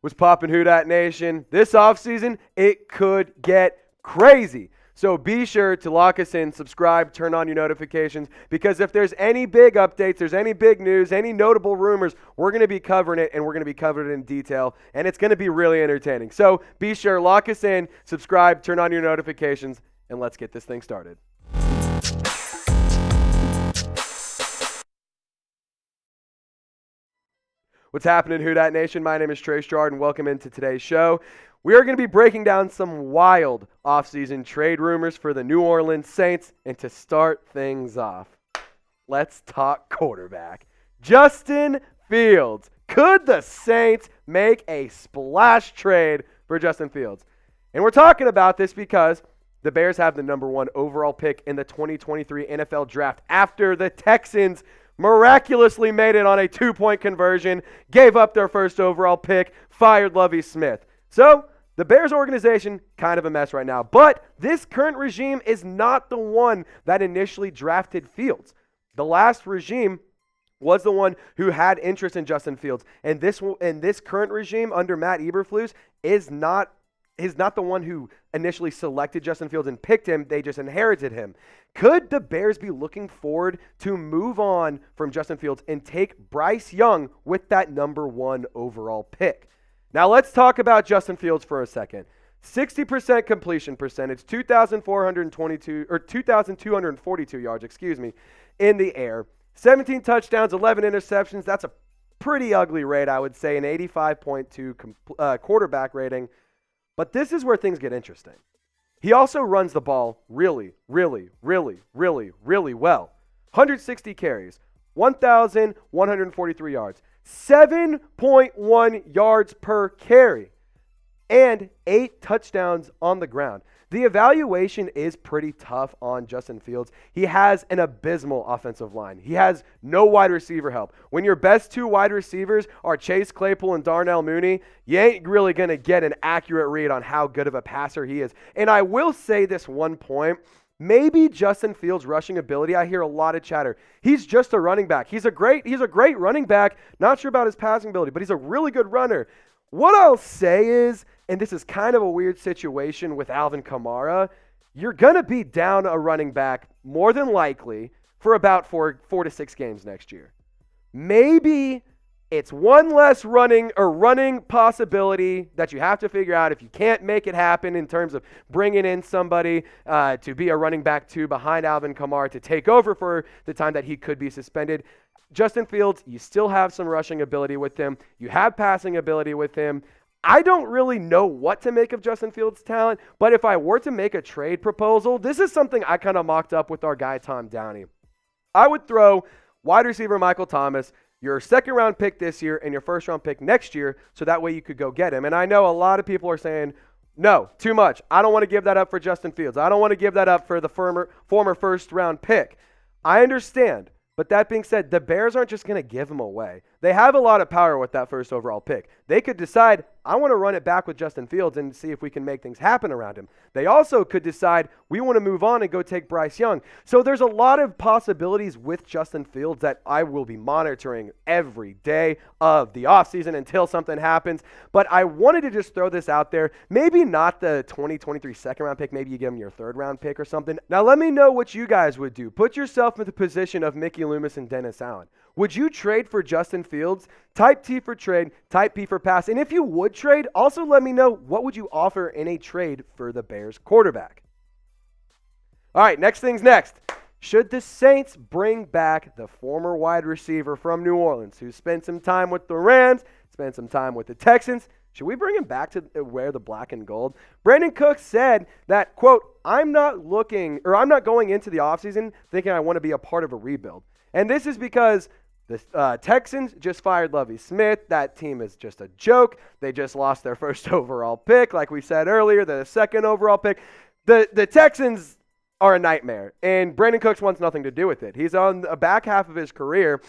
Was popping Who Dat Nation. This offseason, it could get crazy. So be sure to lock us in, subscribe, turn on your notifications, because if there's any big updates, there's any big news, any notable rumors, we're going to be covering it, and we're going to be covering it in detail, and it's going to be really entertaining. So be sure, lock us in, subscribe, turn on your notifications, and let's get this thing started. What's happening, Who Dat Nation? My name is Trey Stroud, and welcome into today's show. We are going to be breaking down some wild offseason trade rumors for the New Orleans Saints, and to start things off, let's talk quarterback. Justin Fields. Could the Saints make a splash trade for Justin Fields? And we're talking about this because the Bears have the number 1 overall pick in the 2023 NFL Draft after the Texans miraculously made it on a 2-point conversion, gave up their first overall pick, fired Lovie Smith. So the Bears organization, kind of a mess right now. But this current regime is not the one that initially drafted Fields. The last regime was the one who had interest in Justin Fields. And this current regime under Matt Eberflus is not the one who initially selected Justin Fields and picked him. They just inherited him. Could the Bears be looking forward to move on from Justin Fields and take Bryce Young with that number 1 overall pick? Now let's talk about Justin Fields for a second. 60% completion percentage, 2,242 yards, in the air. 17 touchdowns, 11 interceptions. That's a pretty ugly rate, I would say, an 85.2 quarterback rating. But this is where things get interesting. He also runs the ball really, really, really, really, really well. 160 carries, 1,143 yards, 7.1 yards per carry, and 8 touchdowns on the ground. The evaluation is pretty tough on Justin Fields. He has an abysmal offensive line. He has no wide receiver help. When your best 2 wide receivers are Chase Claypool and Darnell Mooney, you ain't really going to get an accurate read on how good of a passer he is. And I will say this one point. Maybe Justin Fields' rushing ability, I hear a lot of chatter. He's just a running back. He's a great running back. Not sure about his passing ability, but he's a really good runner. What I'll say is, and this is kind of a weird situation with Alvin Kamara, you're going to be down a running back more than likely for about 4 to 6 games next year. Maybe it's one less running possibility that you have to figure out if you can't make it happen in terms of bringing in somebody to be a running back 2 behind Alvin Kamara to take over for the time that he could be suspended. Justin Fields, you still have some rushing ability with him. You have passing ability with him. I don't really know what to make of Justin Fields' talent, but if I were to make a trade proposal, this is something I kind of mocked up with our guy Tom Downey. I would throw wide receiver Michael Thomas, your 2nd-round pick this year and your 1st-round pick next year, so that way you could go get him. And I know a lot of people are saying, no, too much. I don't want to give that up for Justin Fields. I don't want to give that up for the former 1st-round pick. I understand. But that being said, the Bears aren't just going to give him away. They have a lot of power with that 1st overall pick. They could decide, I want to run it back with Justin Fields and see if we can make things happen around him. They also could decide, we want to move on and go take Bryce Young. So there's a lot of possibilities with Justin Fields that I will be monitoring every day of the offseason until something happens. But I wanted to just throw this out there. Maybe not the 2023 2nd-round pick. Maybe you give him your 3rd-round pick or something. Now let me know what you guys would do. Put yourself in the position of Mickey Loomis and Dennis Allen. Would you trade for Justin Fields? Type T for trade, type P for pass. And if you would trade, also let me know what would you offer in a trade for the Bears quarterback. All right, next thing's next. Should the Saints bring back the former wide receiver from New Orleans who spent some time with the Rams, spent some time with the Texans? Should we bring him back to wear the black and gold? Brandin Cooks said that, quote, I'm not going into the offseason thinking I want to be a part of a rebuild. And this is because the Texans just fired Lovie Smith. That team is just a joke. They just lost their 1st overall pick. Like we said earlier, the 2nd overall pick. The Texans are a nightmare, and Brandin Cooks wants nothing to do with it. He's on the back half of his career.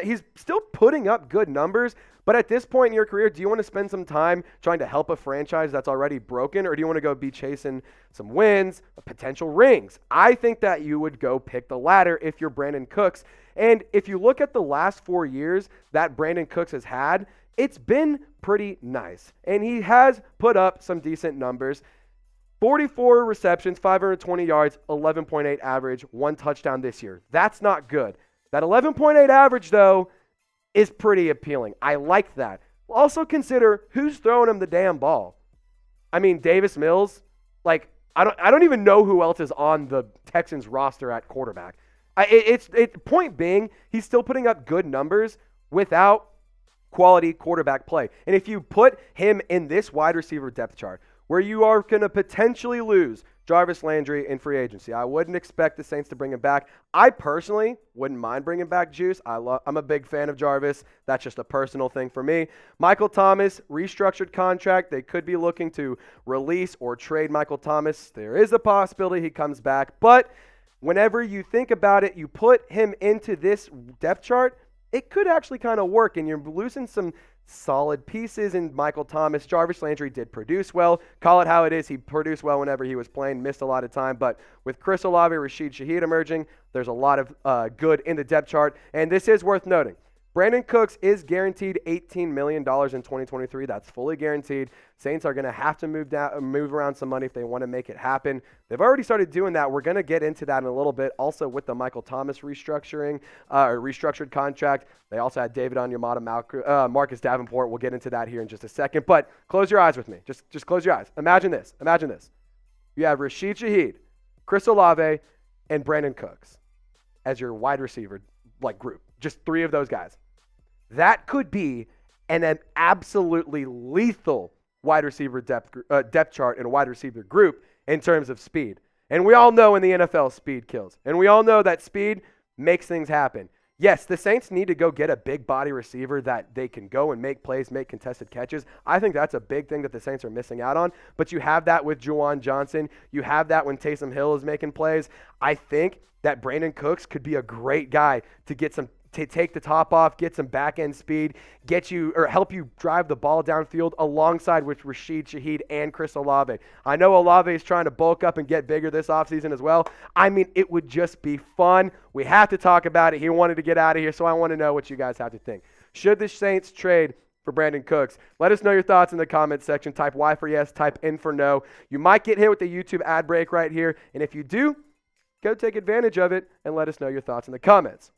He's still putting up good numbers, but at this point in your career, do you want to spend some time trying to help a franchise that's already broken, or do you want to go be chasing some wins, potential rings? I think that you would go pick the latter if you're Brandin Cooks. And if you look at the last 4 years that Brandin Cooks has had, it's been pretty nice. And he has put up some decent numbers. 44 receptions, 520 yards, 11.8 average, 1 touchdown this year. That's not good. That 11.8 average, though, is pretty appealing. I like that. Also consider who's throwing him the damn ball. I mean, Davis Mills, like, I don't even know who else is on the Texans roster at quarterback. Point being, he's still putting up good numbers without quality quarterback play. And if you put him in this wide receiver depth chart, where you are going to potentially lose Jarvis Landry in free agency, I wouldn't expect the Saints to bring him back. I personally wouldn't mind bringing back Juice. I'm a big fan of Jarvis. That's just a personal thing for me. Michael Thomas, restructured contract. They could be looking to release or trade Michael Thomas. There is a possibility he comes back. But whenever you think about it, you put him into this depth chart, it could actually kind of work, and you're losing some solid pieces in Michael Thomas. Jarvis Landry did produce well. Call it how it is. He produced well whenever he was playing, missed a lot of time. But with Chris Olave, Rashid Shaheed emerging, there's a lot of good in the depth chart. And this is worth noting. Brandin Cooks is guaranteed $18 million in 2023. That's fully guaranteed. Saints are going to have to move around some money if they want to make it happen. They've already started doing that. We're going to get into that in a little bit. Also with the Michael Thomas restructured contract. They also had David Onyemata, Marcus Davenport. We'll get into that here in just a second. But close your eyes with me. Just close your eyes. Imagine this. You have Rashid Shaheed, Chris Olave, and Brandin Cooks as your wide receiver group. Just 3 of those guys. That could be an absolutely lethal wide receiver depth chart and a wide receiver group in terms of speed. And we all know in the NFL, speed kills. And we all know that speed makes things happen. Yes, the Saints need to go get a big body receiver that they can go and make plays, make contested catches. I think that's a big thing that the Saints are missing out on. But you have that with Juwan Johnson. You have that when Taysom Hill is making plays. I think that Brandin Cooks could be a great guy to take the top off, get some back-end speed, help you drive the ball downfield alongside with Rashid Shaheed and Chris Olave. I know Olave is trying to bulk up and get bigger this offseason as well. I mean, it would just be fun. We have to talk about it. He wanted to get out of here, so I want to know what you guys have to think. Should the Saints trade for Brandin Cooks? Let us know your thoughts in the comments section. Type Y for yes, type N for no. You might get hit with the YouTube ad break right here, and if you do, go take advantage of it and let us know your thoughts in the comments.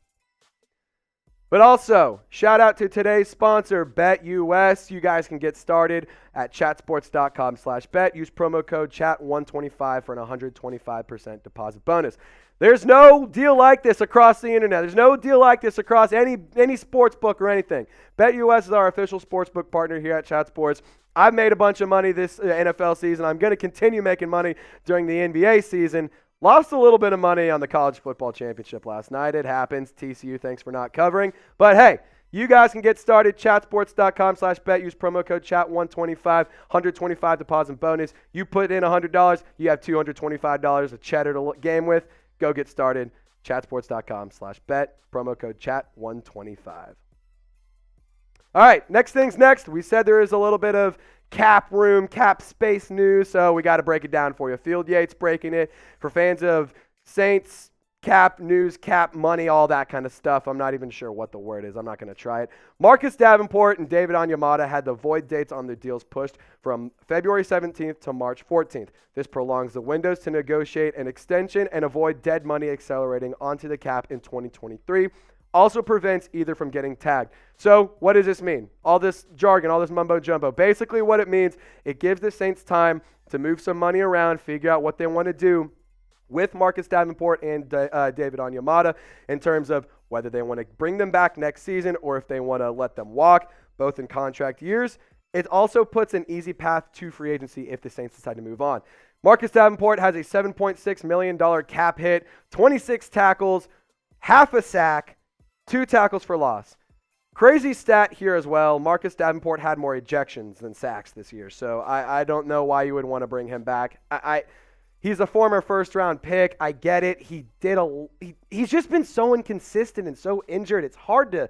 But also, shout out to today's sponsor, BetUS. You guys can get started at chatsports.com/bet. Use promo code CHAT125 for an 125% deposit bonus. There's no deal like this across the internet. There's no deal like this across any sports book or anything. BetUS is our official sportsbook partner here at Chat Sports. I've made a bunch of money this NFL season. I'm going to continue making money during the NBA season. Lost a little bit of money on the college football championship last night. It happens. TCU, thanks for not covering. But hey, you guys can get started. Chatsports.com/bet. Use promo code CHAT125, 125 deposit bonus. You put in $100, you have $225 of cheddar to game with. Go get started. Chatsports.com/bet. Promo code CHAT125. All right, next thing's next. We said there is a little bit of cap space news, so we got to break it down for you. Field Yates breaking it. For fans of Saints, cap news, cap money, all that kind of stuff. I'm not even sure what the word is. I'm not going to try it. Marcus Davenport and David Onyemata had the void dates on their deals pushed from February 17th to March 14th. This prolongs the windows to negotiate an extension and avoid dead money accelerating onto the cap in 2023. Also prevents either from getting tagged. So what does this mean? All this jargon, all this mumbo jumbo. Basically what it means, it gives the Saints time to move some money around, figure out what they want to do with Marcus Davenport and David Onyemata in terms of whether they want to bring them back next season or if they want to let them walk, both in contract years. It also puts an easy path to free agency if the Saints decide to move on. Marcus Davenport has a $7.6 million cap hit, 26 tackles, half a sack, 2 tackles for loss. Crazy stat here as well. Marcus Davenport had more ejections than sacks this year, so I don't know why you would want to bring him back. He's a former first-round pick. I get it. He's just been so inconsistent and so injured. It's hard to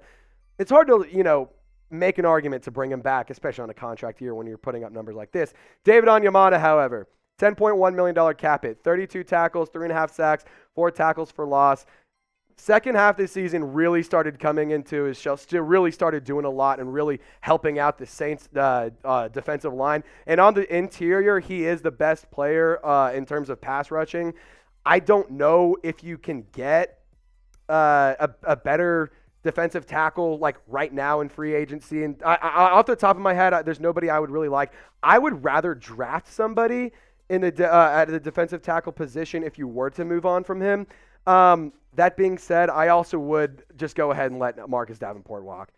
make an argument to bring him back, especially on a contract year when you're putting up numbers like this. David Onyemata, however, $10.1 million cap hit, 32 tackles, 3.5 sacks, 4 tackles for loss. Second half of the season really started coming into his shell, still really started doing a lot and really helping out the Saints defensive line. And on the interior, he is the best player in terms of pass rushing. I don't know if you can get a better defensive tackle like right now in free agency. And off the top of my head, there's nobody I would really like. I would rather draft somebody in the at the defensive tackle position if you were to move on from him. That being said, I also would just go ahead and let Marcus Davenport walk.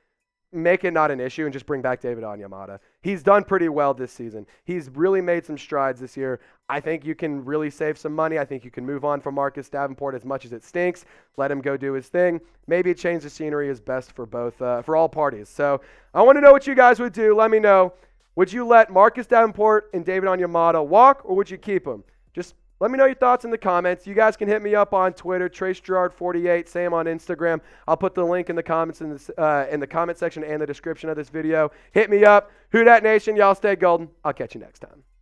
Make it not an issue and just bring back David Onyemata. He's done pretty well this season. He's really made some strides this year. I think you can really save some money. I think you can move on from Marcus Davenport as much as it stinks. Let him go do his thing. Maybe a change of scenery is best for both, for all parties. So I want to know what you guys would do. Let me know. Would you let Marcus Davenport and David Onyemata walk, or would you keep them? Just let me know your thoughts in the comments. You guys can hit me up on Twitter, TraceGerard48, same on Instagram. I'll put the link in the comments in the comment section and the description of this video. Hit me up. Who Dat Nation? Y'all stay golden. I'll catch you next time.